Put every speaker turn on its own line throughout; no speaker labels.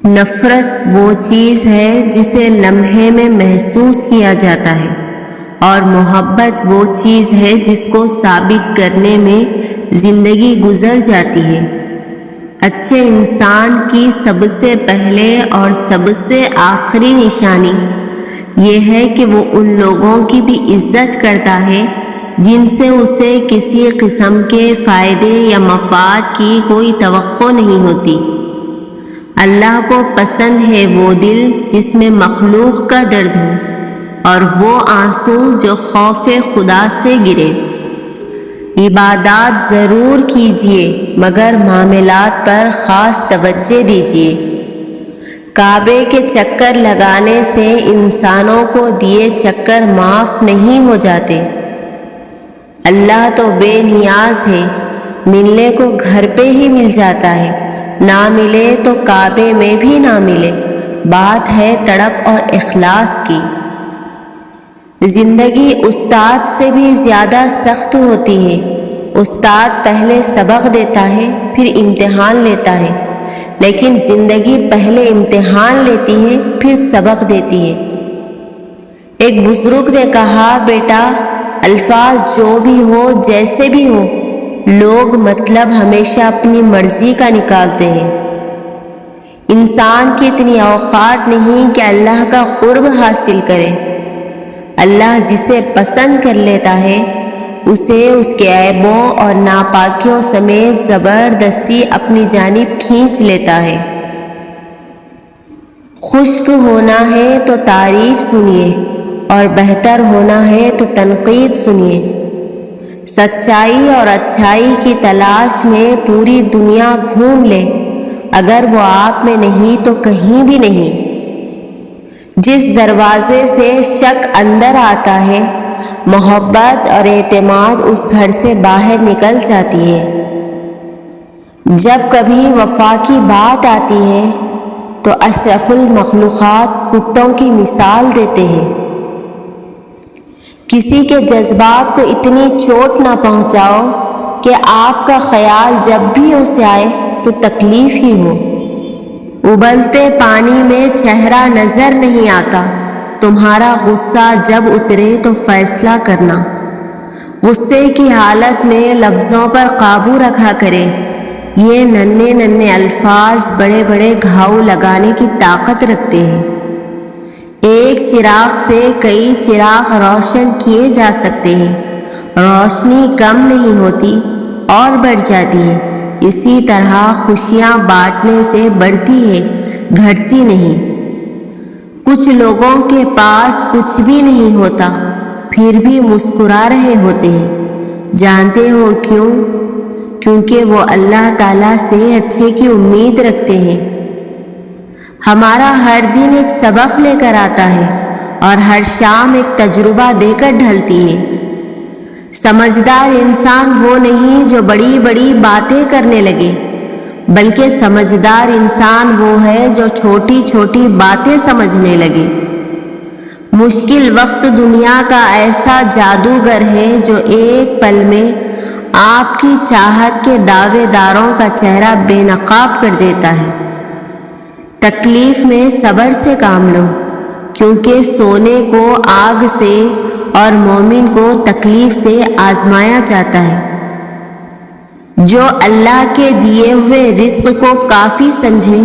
نفرت وہ چیز ہے جسے لمحے میں محسوس کیا جاتا ہے، اور محبت وہ چیز ہے جس کو ثابت کرنے میں زندگی گزر جاتی ہے۔ اچھے انسان کی سب سے پہلے اور سب سے آخری نشانی یہ ہے کہ وہ ان لوگوں کی بھی عزت کرتا ہے جن سے اسے کسی قسم کے فائدے یا مفاد کی کوئی توقع نہیں ہوتی۔ اللہ کو پسند ہے وہ دل جس میں مخلوق کا درد ہو، اور وہ آنسو جو خوف خدا سے گرے۔ عبادات ضرور کیجیے مگر معاملات پر خاص توجہ دیجیے۔ کعبے کے چکر لگانے سے انسانوں کو دیے چکر معاف نہیں ہو جاتے۔ اللہ تو بے نیاز ہے، ملنے کو گھر پہ ہی مل جاتا ہے، نہ ملے تو کعبے میں بھی نہ ملے۔ بات ہے تڑپ اور اخلاص کی۔ زندگی استاد سے بھی زیادہ سخت ہوتی ہے۔ استاد پہلے سبق دیتا ہے، پھر امتحان لیتا ہے، لیکن زندگی پہلے امتحان لیتی ہے، پھر سبق دیتی ہے۔ ایک بزرگ نے کہا، بیٹا الفاظ جو بھی ہو جیسے بھی ہو، لوگ مطلب ہمیشہ اپنی مرضی کا نکالتے ہیں۔ انسان کی اتنی اوقات نہیں کہ اللہ کا قرب حاصل کرے۔ اللہ جسے پسند کر لیتا ہے اسے اس کے عیبوں اور ناپاکیوں سمیت زبردستی اپنی جانب کھینچ لیتا ہے۔ خشک ہونا ہے تو تعریف سنیے، اور بہتر ہونا ہے تو تنقید سنیے۔ سچائی اور اچھائی کی تلاش میں پوری دنیا گھوم لے، اگر وہ آپ میں نہیں تو کہیں بھی نہیں۔ جس دروازے سے شک اندر آتا ہے، محبت اور اعتماد اس گھر سے باہر نکل جاتی ہے۔ جب کبھی وفا کی بات آتی ہے تو اشرف المخلوقات کتوں کی مثال دیتے ہیں۔ کسی کے جذبات کو اتنی چوٹ نہ پہنچاؤ کہ آپ کا خیال جب بھی اسے آئے تو تکلیف ہی ہو۔ ابلتے پانی میں چہرہ نظر نہیں آتا، تمہارا غصہ جب اترے تو فیصلہ کرنا۔ غصے کی حالت میں لفظوں پر قابو رکھا کرے، یہ ننھے ننھے الفاظ بڑے بڑے گھاؤ لگانے کی طاقت رکھتے ہیں۔ ایک چراغ سے کئی چراغ روشن کیے جا سکتے ہیں، روشنی کم نہیں ہوتی اور بڑھ جاتی ہے۔ اسی طرح خوشیاں بانٹنے سے بڑھتی ہے، گھٹتی نہیں۔ کچھ لوگوں کے پاس کچھ بھی نہیں ہوتا، پھر بھی مسکرا رہے ہوتے ہیں۔ جانتے ہو کیوں؟ کیونکہ وہ اللہ تعالیٰ سے اچھے کی امید رکھتے ہیں۔ ہمارا ہر دن ایک سبق لے کر آتا ہے، اور ہر شام ایک تجربہ دے کر ڈھلتی ہے۔ سمجھدار انسان وہ نہیں جو بڑی بڑی باتیں کرنے لگے، بلکہ سمجھدار انسان وہ ہے جو چھوٹی چھوٹی باتیں سمجھنے لگے۔ مشکل وقت دنیا کا ایسا جادوگر ہے جو ایک پل میں آپ کی چاہت کے دعوے داروں کا چہرہ بے نقاب کر دیتا ہے۔ تکلیف میں صبر سے کام لو، کیونکہ سونے کو آگ سے اور مومن کو تکلیف سے آزمایا جاتا ہے۔ جو اللہ کے دیے ہوئے رزق کو کافی سمجھے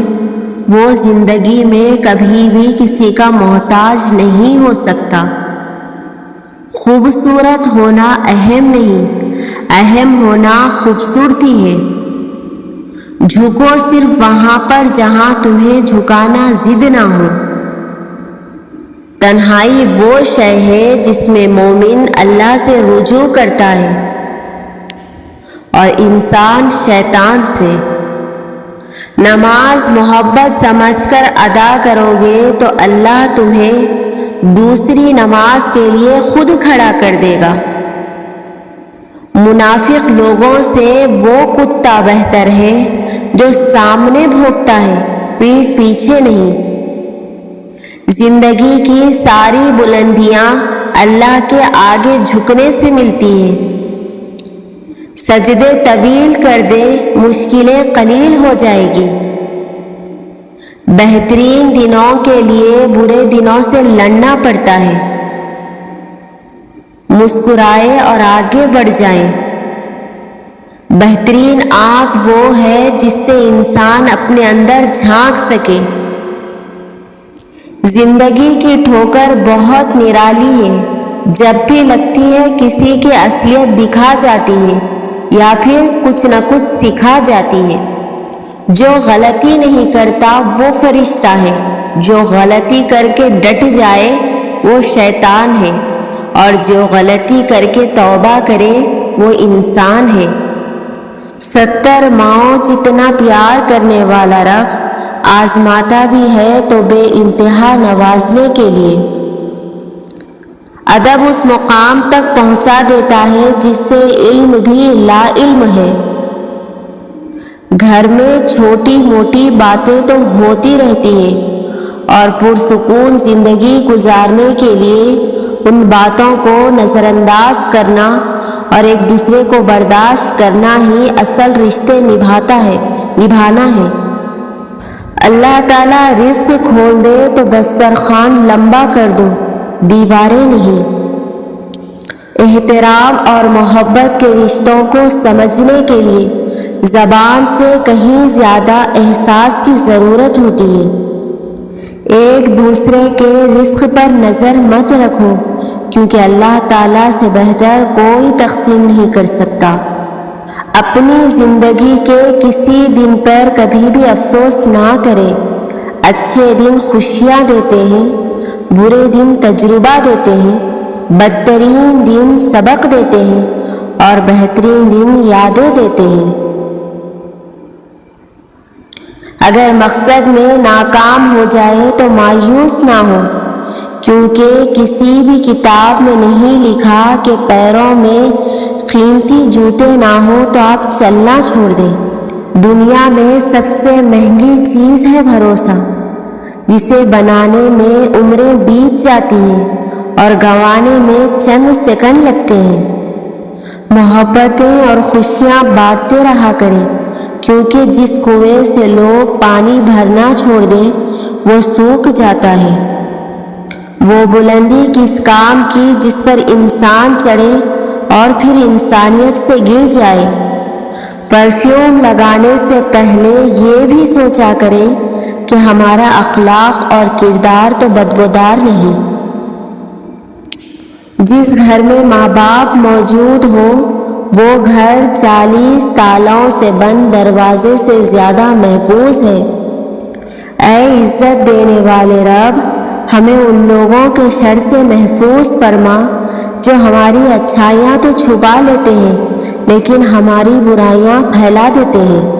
وہ زندگی میں کبھی بھی کسی کا محتاج نہیں ہو سکتا۔ خوبصورت ہونا اہم نہیں، اہم ہونا خوبصورتی ہے۔ جھکو صرف وہاں پر جہاں تمہیں جھکانا ضد نہ ہو۔ تنہائی وہ شے ہے جس میں مومن اللہ سے رجوع کرتا ہے، اور انسان شیطان سے۔ نماز محبت سمجھ کر ادا کرو گے تو اللہ تمہیں دوسری نماز کے لیے خود کھڑا کر دے گا۔ منافق لوگوں سے وہ کتا بہتر ہے جو سامنے بھونکتا ہے، پیٹھ پیچھے نہیں۔ زندگی کی ساری بلندیاں اللہ کے آگے جھکنے سے ملتی ہیں۔ سجدے طویل کر دے، مشکلیں قلیل ہو جائے گی۔ بہترین دنوں کے لیے برے دنوں سے لڑنا پڑتا ہے۔ مسکرائیں اور آگے بڑھ جائیں۔ بہترین آنکھ وہ ہے جس سے انسان اپنے اندر جھانک سکے۔ زندگی کی ٹھوکر بہت نرالی ہے، جب بھی لگتی ہے کسی کی اصلیت دکھا جاتی ہے یا پھر کچھ نہ کچھ سکھا جاتی ہے۔ جو غلطی نہیں کرتا وہ فرشتہ ہے، جو غلطی کر کے ڈٹ جائے وہ شیطان ہے، اور جو غلطی کر کے توبہ کرے وہ انسان ہے۔ 70 ماؤں جتنا پیار کرنے والا رب آزماتا بھی ہے تو بے انتہا نوازنے کے لیے۔ ادب اس مقام تک پہنچا دیتا ہے جس سے علم بھی لا علم ہے۔ گھر میں چھوٹی موٹی باتیں تو ہوتی رہتی ہیں، اور پرسکون زندگی گزارنے کے لیے ان باتوں کو نظر انداز کرنا اور ایک دوسرے کو برداشت کرنا ہی اصل رشتے نبھانا ہے۔ اللہ تعالیٰ رزق کھول دے تو دسترخوان لمبا کر دو، دیواریں نہیں۔ احترام اور محبت کے رشتوں کو سمجھنے کے لیے زبان سے کہیں زیادہ احساس کی ضرورت ہوتی ہے۔ ایک دوسرے کے رزق پر نظر مت رکھو، کیونکہ اللہ تعالیٰ سے بہتر کوئی تقسیم نہیں کر سکتا۔ اپنی زندگی کے کسی دن پر کبھی بھی افسوس نہ کرے۔ اچھے دن خوشیاں دیتے ہیں، برے دن تجربہ دیتے ہیں، بدترین دن سبق دیتے ہیں، اور بہترین دن یادیں دیتے ہیں۔ اگر مقصد میں ناکام ہو جائے تو مایوس نہ ہو، کیونکہ کسی بھی کتاب میں نہیں لکھا کہ پیروں میں قیمتی جوتے نہ ہوں تو آپ چلنا چھوڑ دیں۔ دنیا میں سب سے مہنگی چیز ہے بھروسہ، جسے بنانے میں عمریں بیت جاتی ہیں اور گنوانے میں چند سیکنڈ لگتے ہیں۔ محبتیں اور خوشیاں بانٹتے رہا کریں، کیونکہ جس کنویں سے لوگ پانی بھرنا چھوڑ دیں وہ سوکھ جاتا ہے۔ وہ بلندی کس کام کی جس پر انسان چڑھے اور پھر انسانیت سے گر جائے۔ پرفیوم لگانے سے پہلے یہ بھی سوچا کرے کہ ہمارا اخلاق اور کردار تو بدبودار نہیں۔ جس گھر میں ماں باپ موجود ہو وہ گھر 40 تالوں سے بند دروازے سے زیادہ محفوظ ہے۔ اے عزت دینے والے رب، ہمیں ان لوگوں کے شر سے محفوظ فرما جو ہماری اچھائیاں تو چھپا لیتے ہیں لیکن ہماری برائیاں پھیلا دیتے ہیں۔